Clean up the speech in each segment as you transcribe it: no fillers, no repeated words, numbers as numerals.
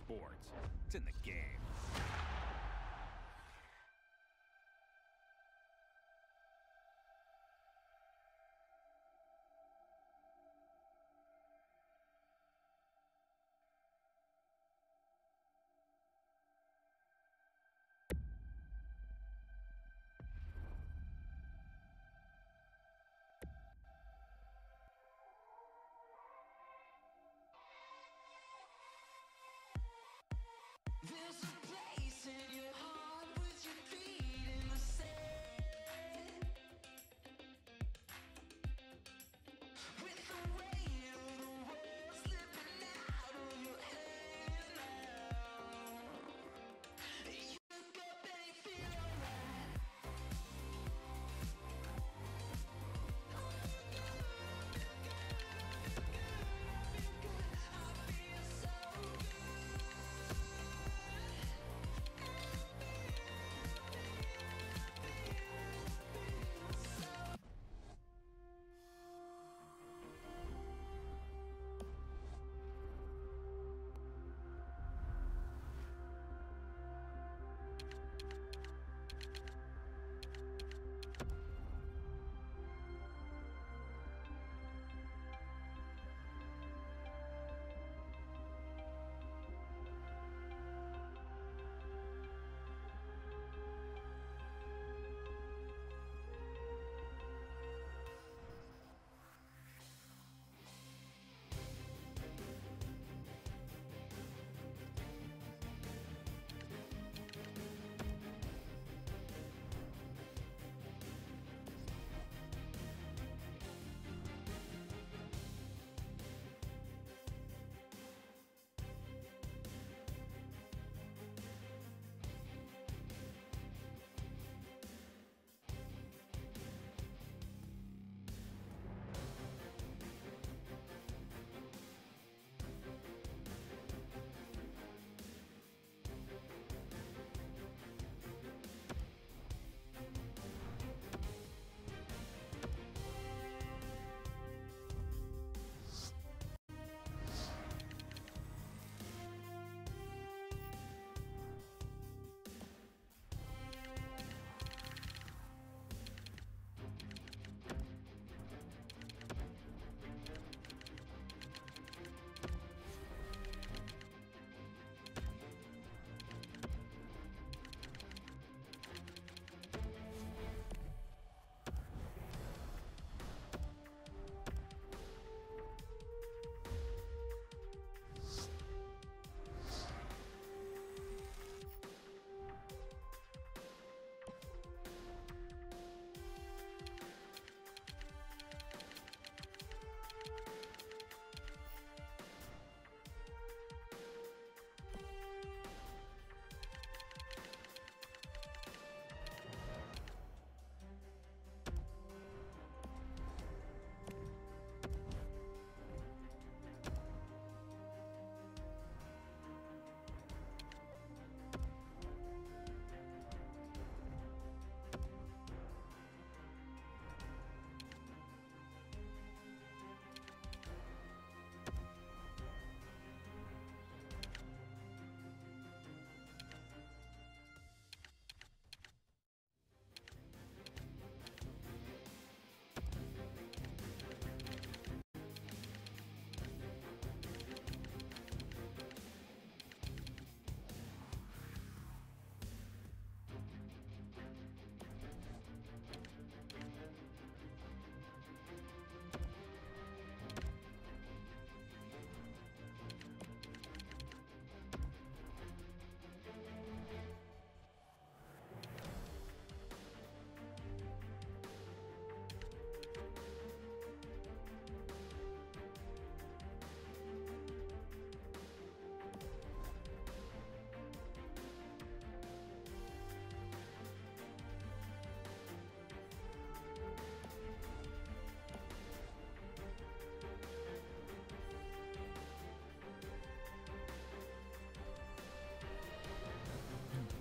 sports. It's in the game. There's a place in your heart with your feet in the sand, with the weight of the world slipping out of your hands now. You look up and you feel alright. Oh, I feel good, I feel good, I feel so good.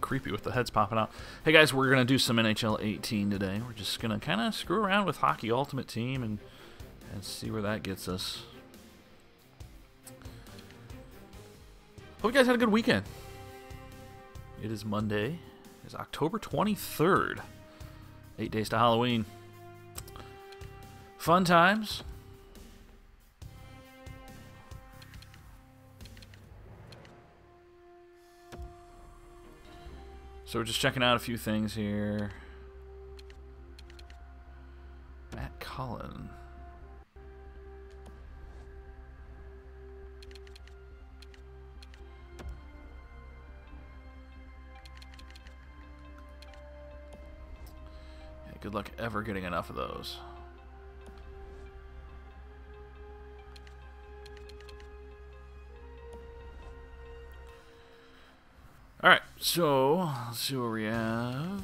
Creepy with the heads popping out. Hey guys, we're gonna do some NHL 18 today. We're just gonna kind of screw around with Hockey Ultimate Team and see where that gets us. Hope you guys had a good weekend. It is Monday. It's October 23rd. 8 days to Halloween. Fun times. So we're just checking out a few things here. Matt Cullen. Yeah, good luck ever getting enough of those. Alright, so let's see what we have.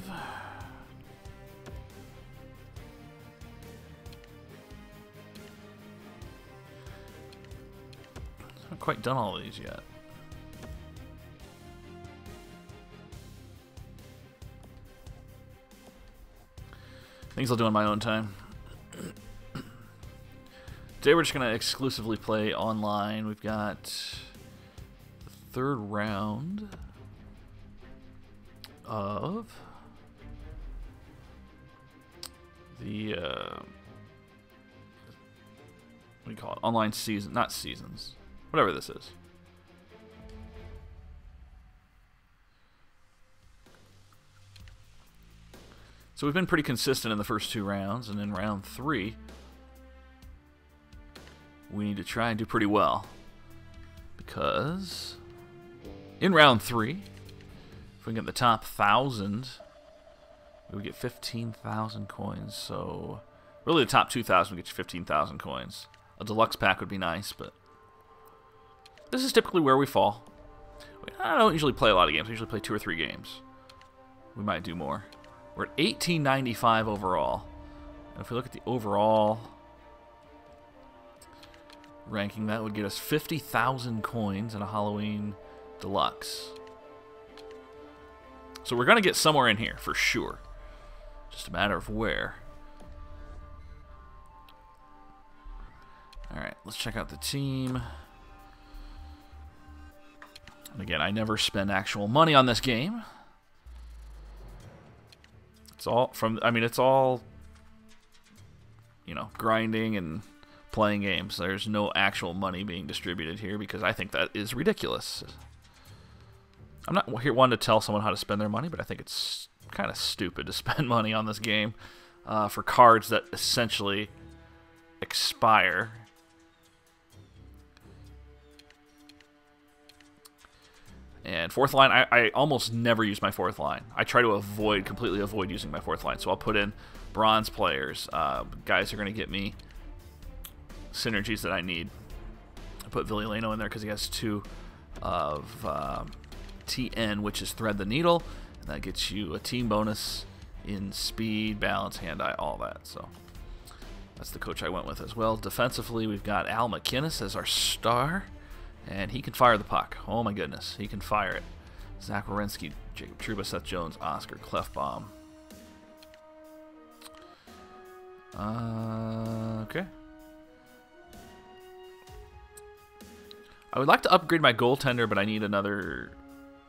Haven't quite done all of these yet. Things I'll do on my own time. Today we're just going to exclusively play online. We've got the third round of the what do you call it? Online season, not seasons. Whatever this is. So we've been pretty consistent in the first two rounds, and in round 3 we need to try and do pretty well. Because in round 3, if we can get the top 1,000, we would get 15,000 coins. So, really the top 2,000 would get you 15,000 coins. A deluxe pack would be nice, but this is typically where we fall. I don't usually play a lot of games. I usually play 2 or 3 games. We might do more. We're at 1895 overall. And if we look at the overall ranking, that would get us 50,000 coins in a Halloween deluxe. So we're going to get somewhere in here, for sure. Just a matter of where. Alright, let's check out the team. And again, I never spend actual money on this game. It's all it's all, you know, grinding and playing games. There's no actual money being distributed here because I think that is ridiculous. I'm not here one to tell someone how to spend their money, but I think it's kind of stupid to spend money on this game for cards that essentially expire. And fourth line, I almost never use my fourth line. I try to completely avoid using my fourth line. So I'll put in bronze players, guys who are going to get me synergies that I need. I put Viliolano in there because he has 2 of TN, which is Thread the Needle, and that gets you a team bonus in speed, balance, hand-eye, all that. So that's the coach I went with as well. Defensively, we've got Al McInnes as our star, and he can fire the puck. Oh my goodness, he can fire it. Zach Werenski, Jacob Trouba, Seth Jones, Oscar Clefbaum. Okay. I would like to upgrade my goaltender, but I need another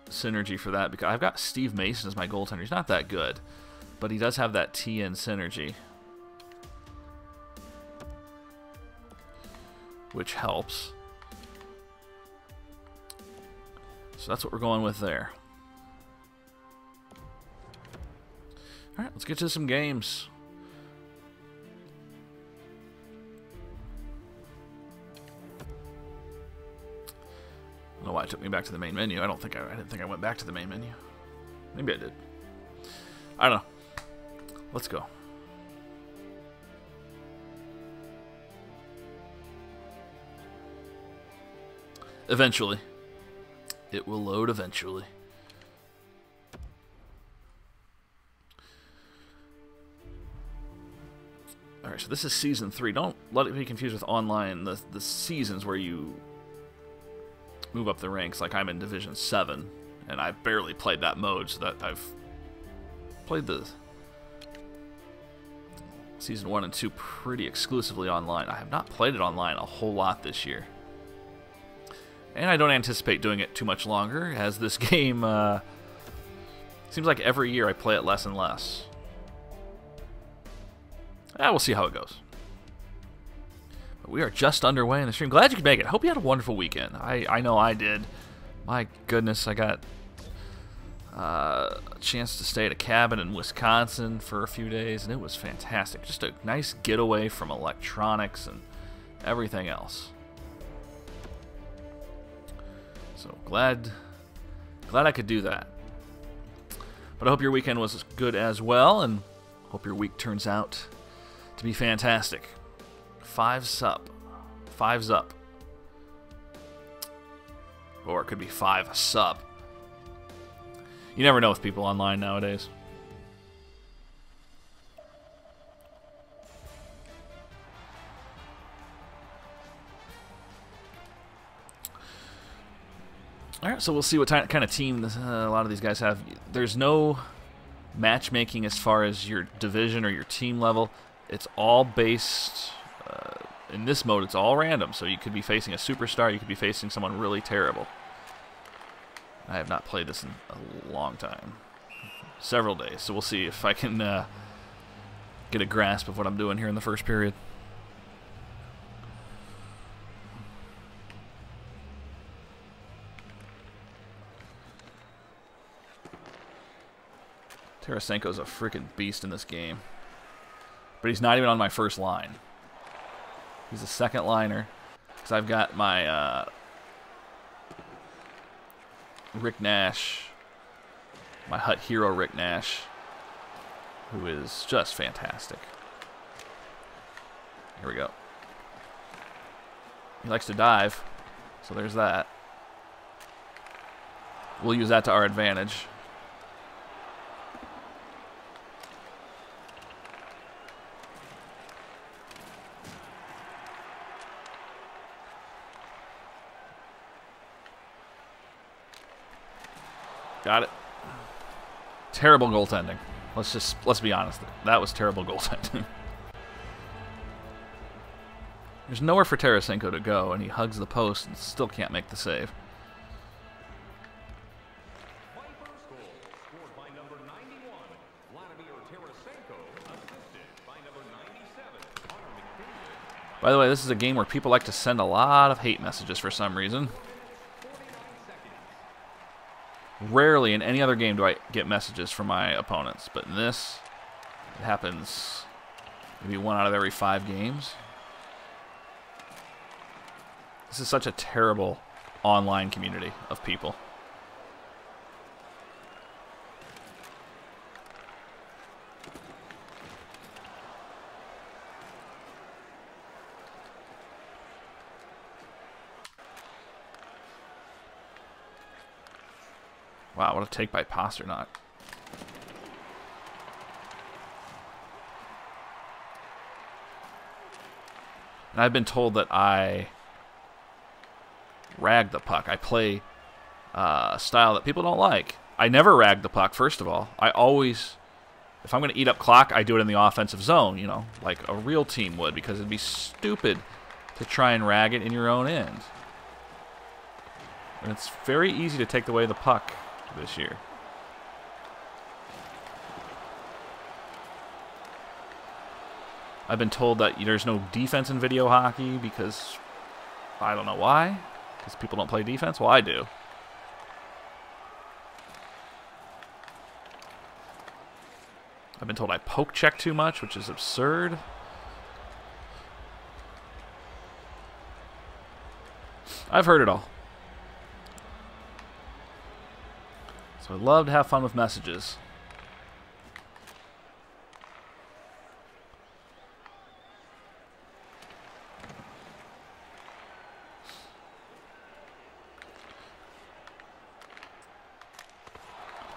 synergy for that because I've got Steve Mason as my goaltender. He's not that good, but he does have that TN synergy, which helps. So that's what we're going with there. All right, let's get to some games. I don't know why it took me back to the main menu. I didn't think I went back to the main menu. Maybe I did. I don't know. Let's go. Eventually. It will load eventually. Alright, so this is Season 3. Don't let it be confused with online. The seasons where you move up the ranks. Like I'm in Division 7, and I barely played that mode, so that I've played the Season 1 and 2 pretty exclusively online. I have not played it online a whole lot this year. And I don't anticipate doing it too much longer, as this game seems like every year I play it less and less. We'll see how it goes. But we are just underway in the stream. Glad you could make it. Hope you had a wonderful weekend. I know I did. My goodness, I got a chance to stay at a cabin in Wisconsin for a few days, and it was fantastic. Just a nice getaway from electronics and everything else. So glad I could do that. But I hope your weekend was good as well, and hope your week turns out to be fantastic. Fives up. Or it could be 5 sub. You never know with people online nowadays. Alright, so we'll see what kind of team a lot of these guys have. There's no matchmaking as far as your division or your team level. It's all based, in this mode, it's all random. So you could be facing a superstar, you could be facing someone really terrible. I have not played this in a long time. Several days, so we'll see if I can get a grasp of what I'm doing here in the first period. Tarasenko's a freaking beast in this game. But he's not even on my first line. He's a second liner. Because I've got my Rick Nash, my Hut hero Rick Nash, who is just fantastic. Here we go. He likes to dive, so there's that. We'll use that to our advantage. Got it. Terrible goaltending. Let's be honest. That was terrible goaltending. There's nowhere for Tarasenko to go, and he hugs the post and still can't make the save. By the way, this is a game where people like to send a lot of hate messages for some reason. Rarely in any other game do I get messages from my opponents, but in this, it happens maybe 1 out of every 5 games. This is such a terrible online community of people. Wow, what a take by Pasternak. And I've been told that I rag the puck. I play a style that people don't like. I never rag the puck, first of all. I always, if I'm going to eat up clock, I do it in the offensive zone, you know, like a real team would, because it'd be stupid to try and rag it in your own end. And it's very easy to take away the puck this year. I've been told that there's no defense in video hockey because I don't know why. Because people don't play defense? Well, I do. I've been told I poke check too much, which is absurd. I've heard it all. So I'd love to have fun with messages.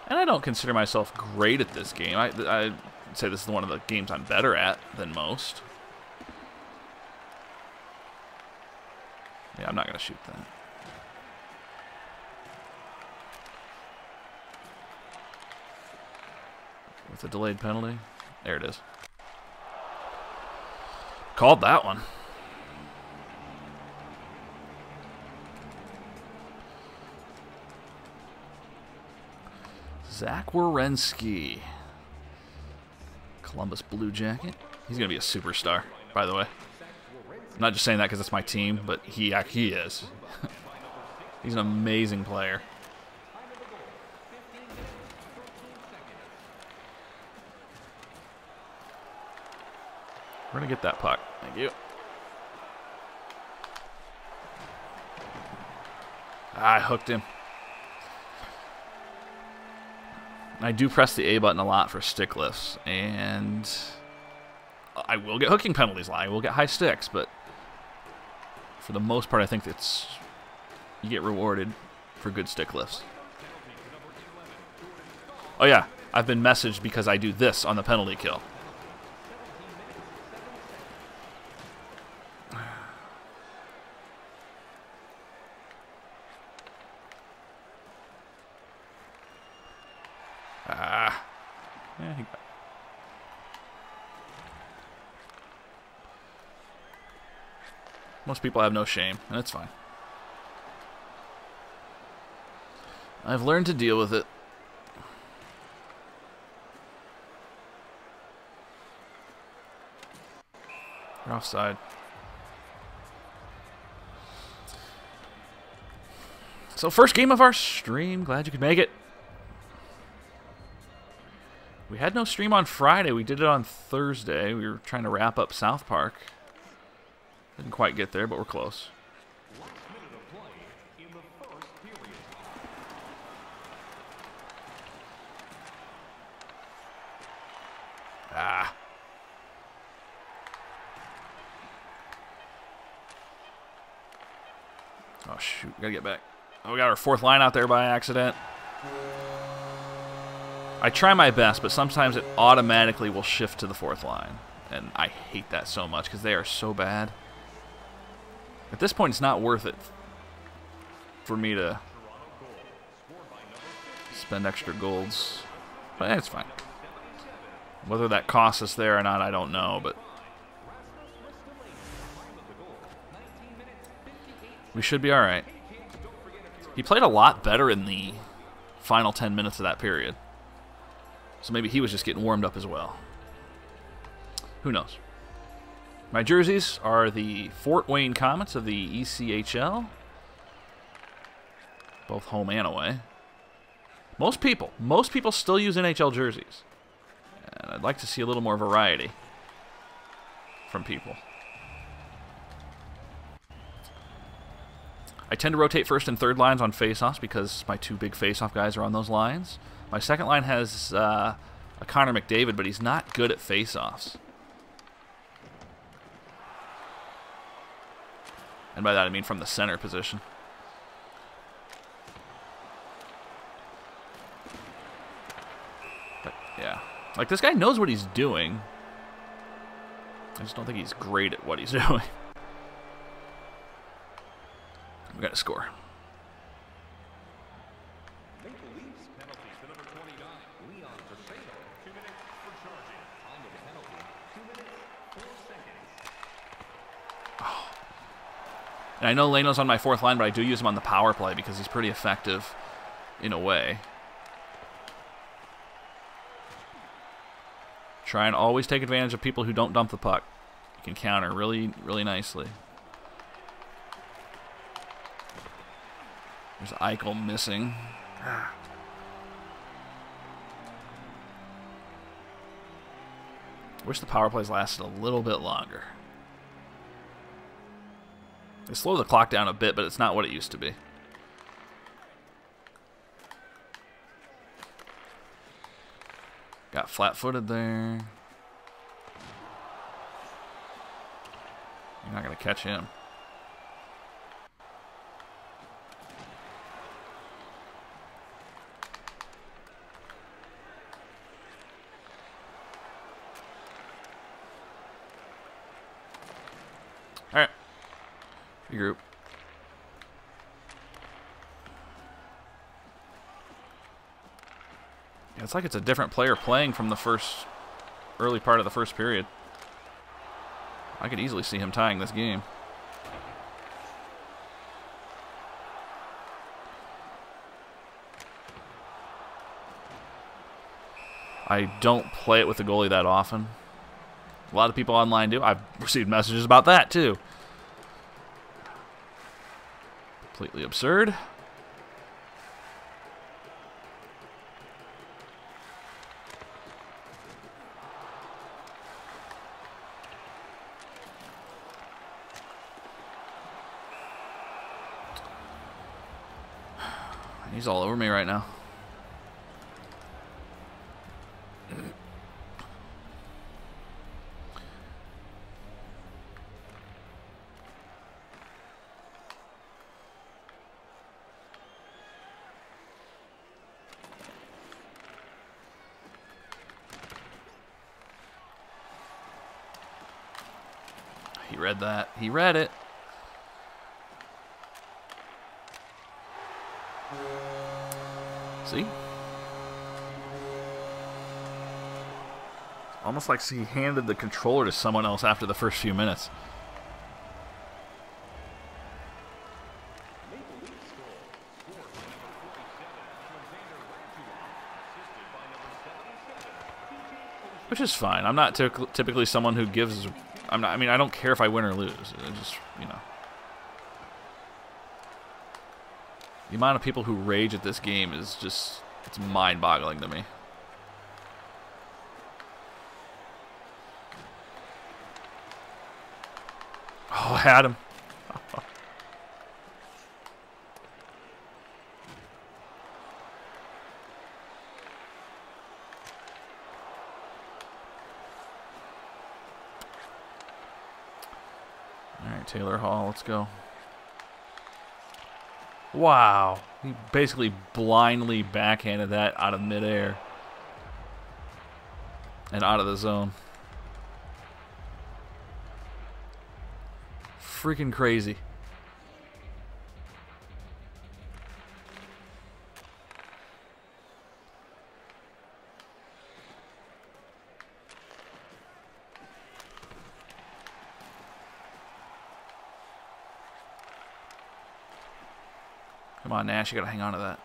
And I don't consider myself great at this game. I'd say this is one of the games I'm better at than most. Yeah, I'm not going to shoot that. With a delayed penalty. There it is. Called that one. Zach Werenski. Columbus Blue Jacket. He's going to be a superstar, by the way. I'm not just saying that because it's my team, but he is. He's an amazing player. We're going to get that puck. Thank you. I hooked him. I do press the A button a lot for stick lifts, and I will get hooking penalties. I will get high sticks, but for the most part, I think it's you get rewarded for good stick lifts. Oh yeah, I've been messaged because I do this on the penalty kill. Yeah, most people have no shame, and it's fine. I've learned to deal with it. You're offside. So first game of our stream. Glad you could make it. We had no stream on Friday. We did it on Thursday. We were trying to wrap up South Park. Didn't quite get there, but we're close. Ah. Oh, shoot. We gotta get back. Oh, we got our fourth line out there by accident. I try my best, but sometimes it automatically will shift to the fourth line. And I hate that so much because they are so bad. At this point, it's not worth it for me to spend extra golds. But it's fine. Whether that costs us there or not, I don't know, but we should be all right. He played a lot better in the final 10 minutes of that period. So maybe he was just getting warmed up as well. Who knows? My jerseys are the Fort Wayne Comets of the ECHL. Both home and away. Most people still use NHL jerseys. And I'd like to see a little more variety from people. I tend to rotate first and third lines on faceoffs because my two big faceoff guys are on those lines. My second line has a Connor McDavid, but he's not good at faceoffs. And by that I mean from the center position. But yeah. Like, this guy knows what he's doing. I just don't think he's great at what he's doing. We got to score. Oh. And I know Leno's on my fourth line, but I do use him on the power play because he's pretty effective in a way. Try and always take advantage of people who don't dump the puck. You can counter really, really nicely. There's Eichel missing. Wish the power plays lasted a little bit longer. They slow the clock down a bit, but it's not what it used to be. Got flat-footed there. You're not going to catch him. All right. Regroup. Yeah, it's like it's a different player playing from the early part of the first period. I could easily see him tying this game. I don't play it with the goalie that often. A lot of people online do. I've received messages about that, too. Completely absurd. He's all over me right now. He read that. He read it. See? Almost like he handed the controller to someone else after the first few minutes. Which is fine. I'm not typically someone who gives... I mean, I don't care if I win or lose. It just, you know. The amount of people who rage at this game is just... It's mind-boggling to me. Oh, I had him. Alright, Taylor Hall, let's go. Wow. He basically blindly backhanded that out of midair. And out of the zone. Freaking crazy. Come on, Nash, you gotta hang on to that.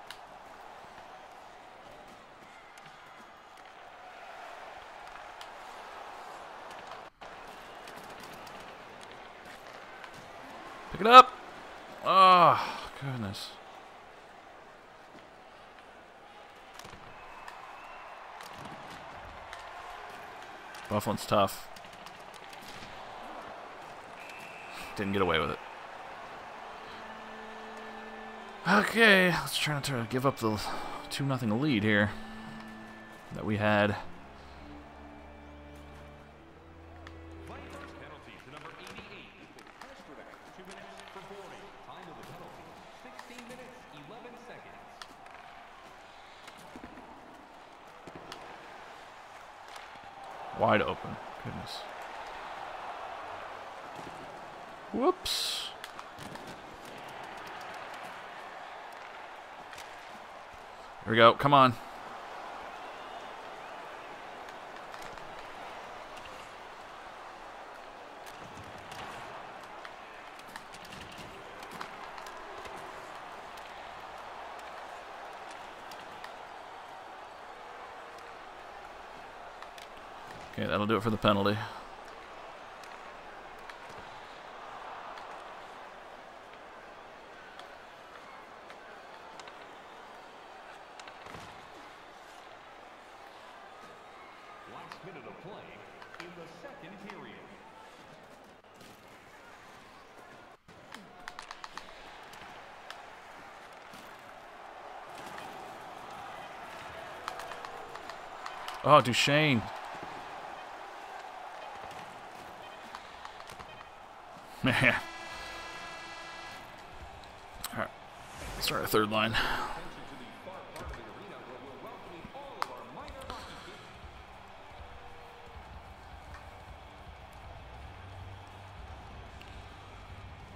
Pick it up! Oh, goodness. Bufflin's tough. Didn't get away with it. Okay, let's try not to give up the 2-0 lead here that we had. Penalty to number 88. Press for that. 2 minutes for boarding. Time of the penalty, 16 minutes, 11 seconds. Wide open. Goodness. Whoops. Here we go. Come on. Okay, that'll do it for the penalty. Last minute of play in the second period. Oh, Duchesne. Man. All right. Start our third line.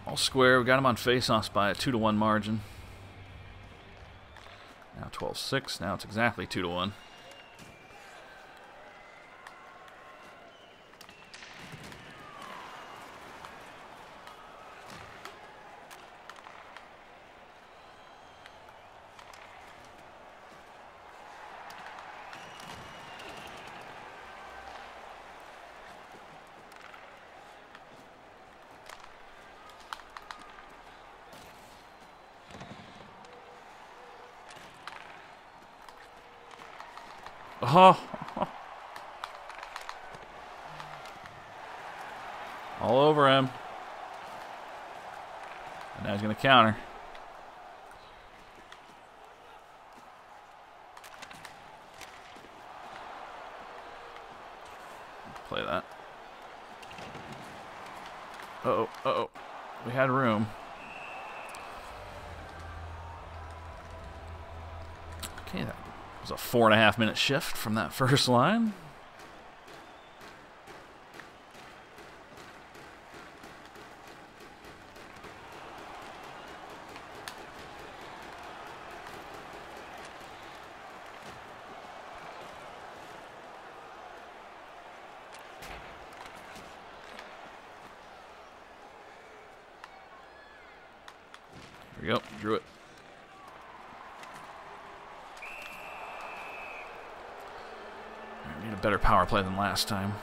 All square. We got him on face-offs by a 2-1 margin. Now 12-6. Now it's exactly 2-1. Oh. All over him. And now he's going to counter. Play that. Uh-oh, uh-oh. We had room. Okay, that was a 4.5-minute shift from that first line. Here we go, drew it. We need a better power play than last time.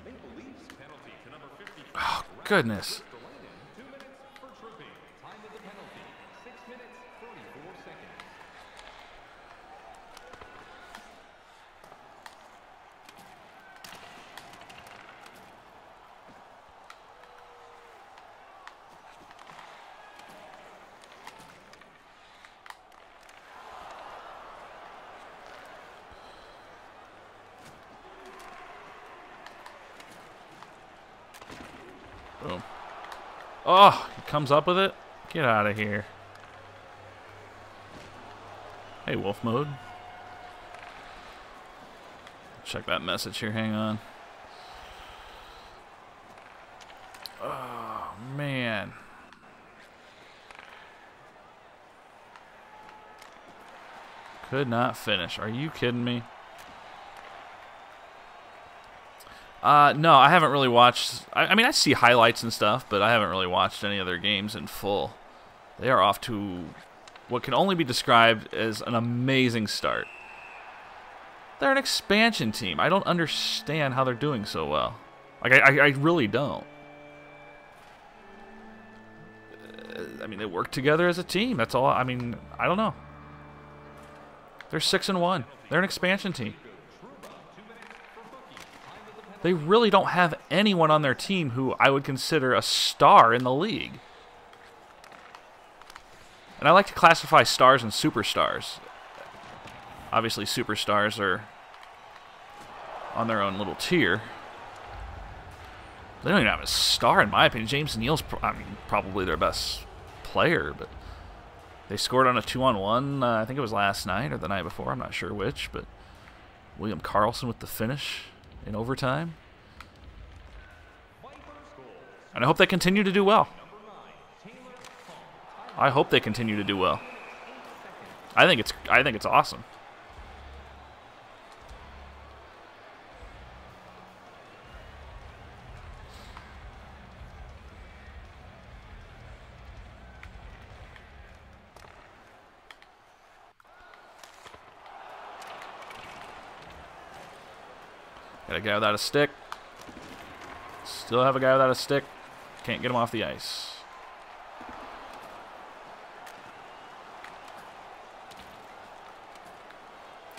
Maple Leafs penalty to number 50. Oh, goodness. 2 minutes for tripping. Time of the penalty, 6 minutes, 44 seconds. Boom. Oh, he comes up with it? Get out of here. Hey, wolf mode. Check that message here, hang on. Oh, man. Could not finish. Are you kidding me? No, I haven't really watched. I mean, I see highlights and stuff, but I haven't really watched any of their games in full. They are off to what can only be described as an amazing start. They're an expansion team. I don't understand how they're doing so well. Like, I really don't. I mean, they work together as a team. That's all. I mean, I don't know. They're 6-1. They're an expansion team. They really don't have anyone on their team who I would consider a star in the league. And I like to classify stars and superstars. Obviously, superstars are on their own little tier. They don't even have a star, in my opinion. James Neal's, probably their best player, but they scored on a 2-on-1. I think it was last night or the night before. I'm not sure which, but William Karlsson with the finish in overtime. And I hope they continue to do well. I hope they continue to do well. I think it's awesome. Got a guy without a stick. Still have a guy without a stick. Can't get him off the ice.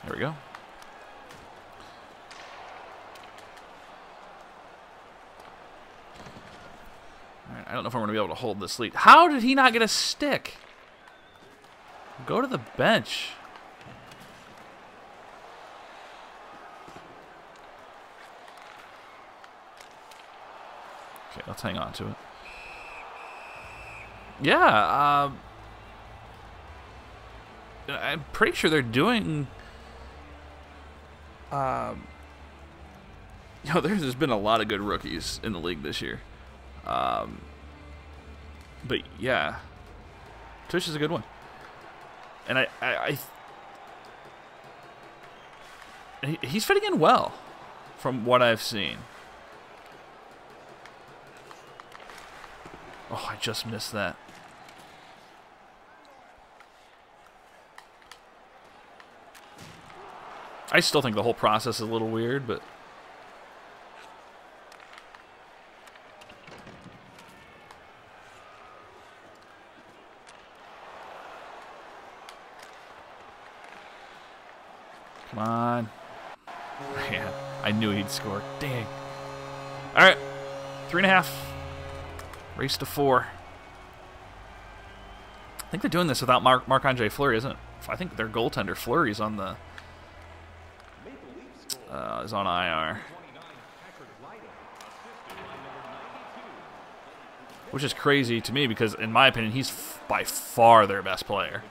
There we go. All right, I don't know if I'm going to be able to hold this lead. How did he not get a stick? Go to the bench. Okay, let's hang on to it. Yeah, I'm pretty sure they're doing... there's been a lot of good rookies in the league this year. But yeah, Tush is a good one. And he's fitting in well from what I've seen. Oh, I just missed that. I still think the whole process is a little weird, but... Come on. Man, I knew he'd score. Dang. All right. 3.5. Race to 4. I think they're doing this without Marc-Andre Fleury, isn't it? I think their goaltender Fleury's on the is on IR, which is crazy to me because, in my opinion, he's by far their best player,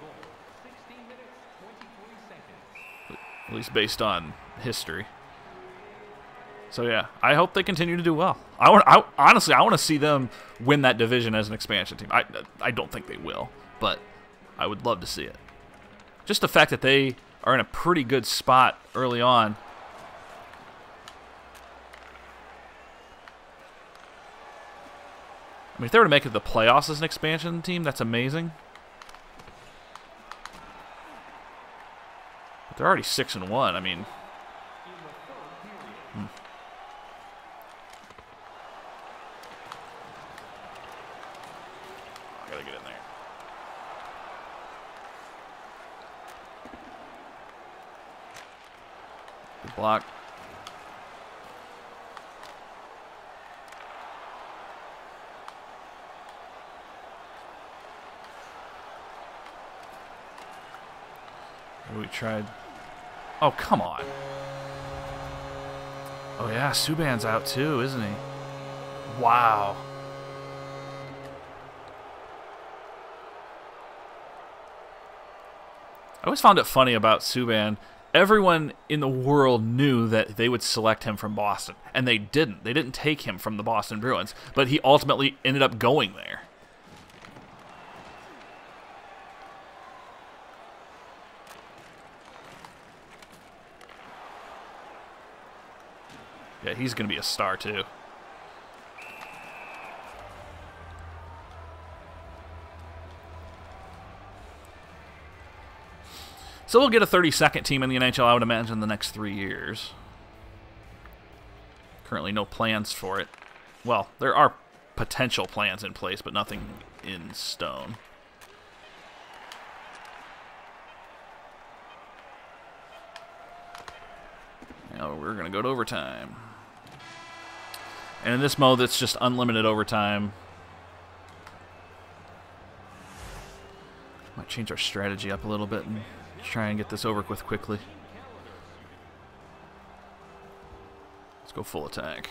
at least based on history. So yeah, I hope they continue to do well. Honestly, I want to see them win that division as an expansion team. I don't think they will, but I would love to see it. Just the fact that they are in a pretty good spot early on. I mean, if they were to make it the playoffs as an expansion team, that's amazing. But they're already 6-1. I mean, I gotta get in there. Good block. We tried. Oh, come on. Oh, yeah, Subban's out too, isn't he? Wow. I always found it funny about Subban. Everyone in the world knew that they would select him from Boston, and they didn't. They didn't take him from the Boston Bruins, but he ultimately ended up going there. Yeah, he's going to be a star, too. So we'll get a 32nd team in the NHL, I would imagine, in the next 3 years. Currently no plans for it. Well, there are potential plans in place, but nothing in stone. Now we're going to go to overtime. And in this mode, it's just unlimited overtime. Might change our strategy up a little bit and try and get this over with quickly. Let's go full attack.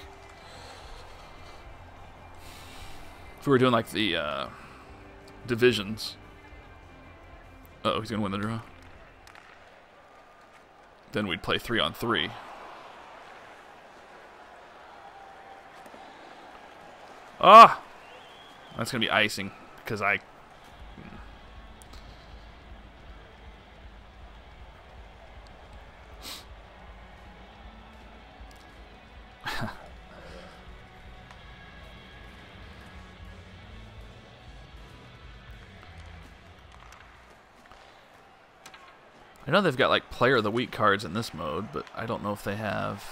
If we were doing like the divisions. Uh-oh, he's going to win the draw. Then we'd play 3-on-3. Ah! That's going to be icing because I... I know they've got like Player of the Week cards in this mode, but I don't know if they have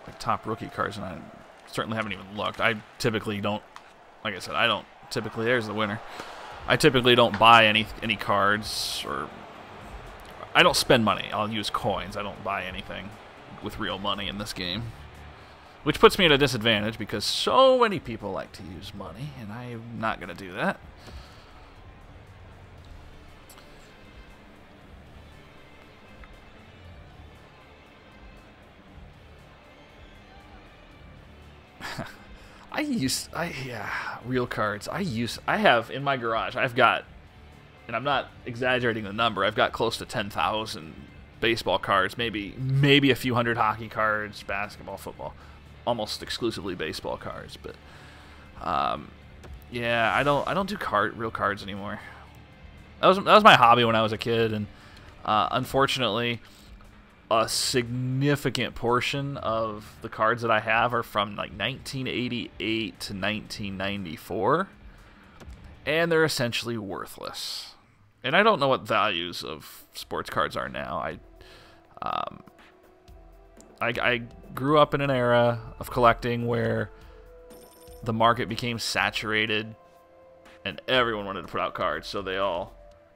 like top rookie cards, and I certainly haven't even looked. I typically don't, like I said, I don't typically, there's the winner. I typically don't buy any cards, or I don't spend money. I'll use coins. I don't buy anything with real money in this game, which puts me at a disadvantage because so many people like to use money, and I'm not going to do that. Real cards. I have in my garage, I've got, and I'm not exaggerating the number, I've got close to 10,000 baseball cards, maybe a few hundred hockey cards, basketball, football, almost exclusively baseball cards, but yeah, I don't do real cards anymore. That was my hobby when I was a kid, and unfortunately a significant portion of the cards that I have are from like 1988 to 1994, and they're essentially worthless. And I don't know what values of sports cards are now. I grew up in an era of collecting where the market became saturated and everyone wanted to put out cards, so they all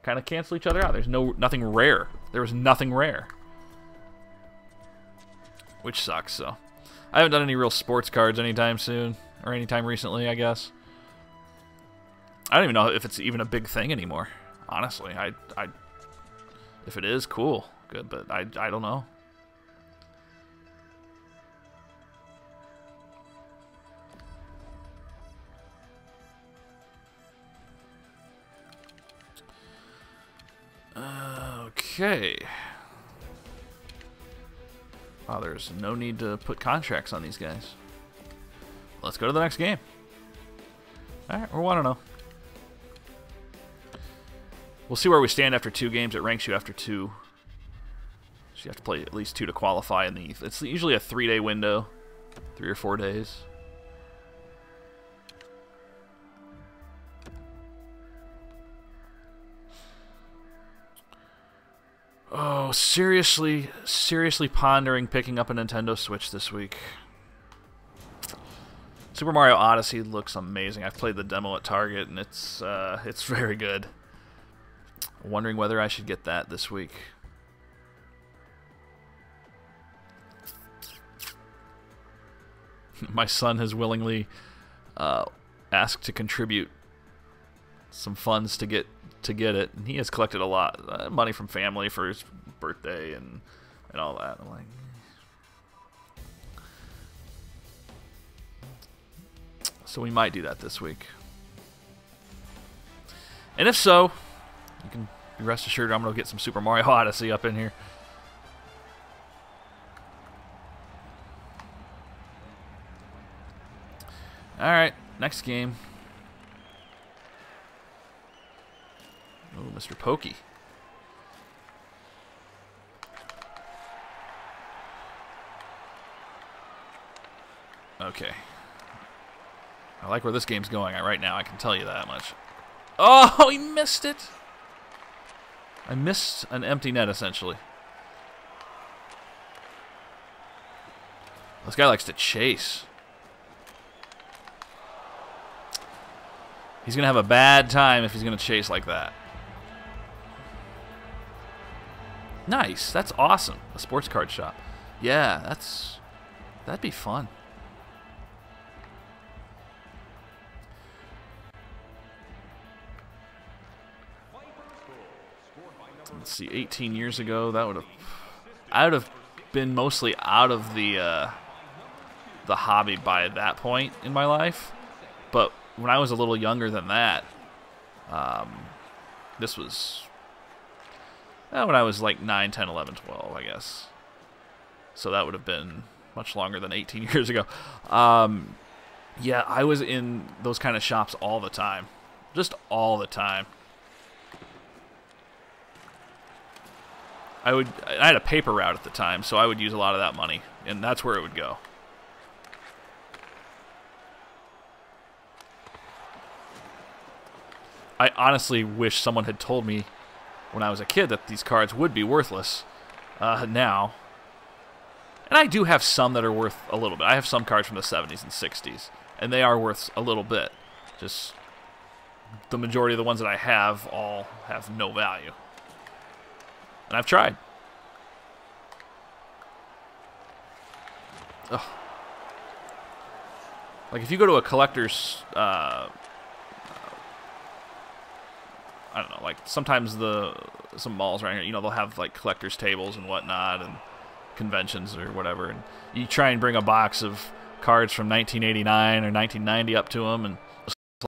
kind of cancel each other out. There's nothing rare. There was nothing rare, which sucks. So I haven't done any real sports cards anytime soon or anytime recently, I guess. I don't even know if it's even a big thing anymore. Honestly, if it is, cool, good, but I don't know. Okay. Wow, there's no need to put contracts on these guys. Let's go to the next game. Alright, we're 1-0. We'll see where we stand after 2 games. It ranks you after 2. So you have to play at least 2 to qualify in the... It's usually a 3-day window. 3 or 4 days. Oh, seriously pondering picking up a Nintendo Switch this week. Super Mario Odyssey looks amazing. I've played the demo at Target, and it's very good. Wondering whether I should get that this week. My son has willingly asked to contribute some funds to get it, and he has collected a lot money from family for his birthday and all that. I'm like, so we might do that this week, and if so, you can be rest assured I'm gonna get some Super Mario Odyssey up in here. All right, next game. Oh, Mr. Pokey. Okay. I like where this game's going right now, I can tell you that much. Oh, he missed it! I missed an empty net, essentially. This guy likes to chase. He's going to have a bad time if he's going to chase like that. Nice. That's awesome. A sports card shop. Yeah, that'd be fun. Let's see, 18 years ago, I would have been mostly out of the hobby by that point in my life. But when I was a little younger than that, this was when I was like 9, 10, 11, 12, I guess. So that would have been much longer than 18 years ago. Yeah, I was in those kind of shops all the time. Just all the time. I had a paper route at the time, so I would use a lot of that money, and that's where it would go. I honestly wish someone had told me when I was a kid that these cards would be worthless now. And I do have some that are worth a little bit. I have some cards from the 70s and 60s, and they are worth a little bit. Just the majority of the ones that I have all have no value. And I've tried. Ugh. Like if you go to a collector's, I don't know, like sometimes some malls around here, you know, they'll have like collector's tables and whatnot and conventions or whatever, and you try and bring a box of cards from 1989 or 1990 up to them, and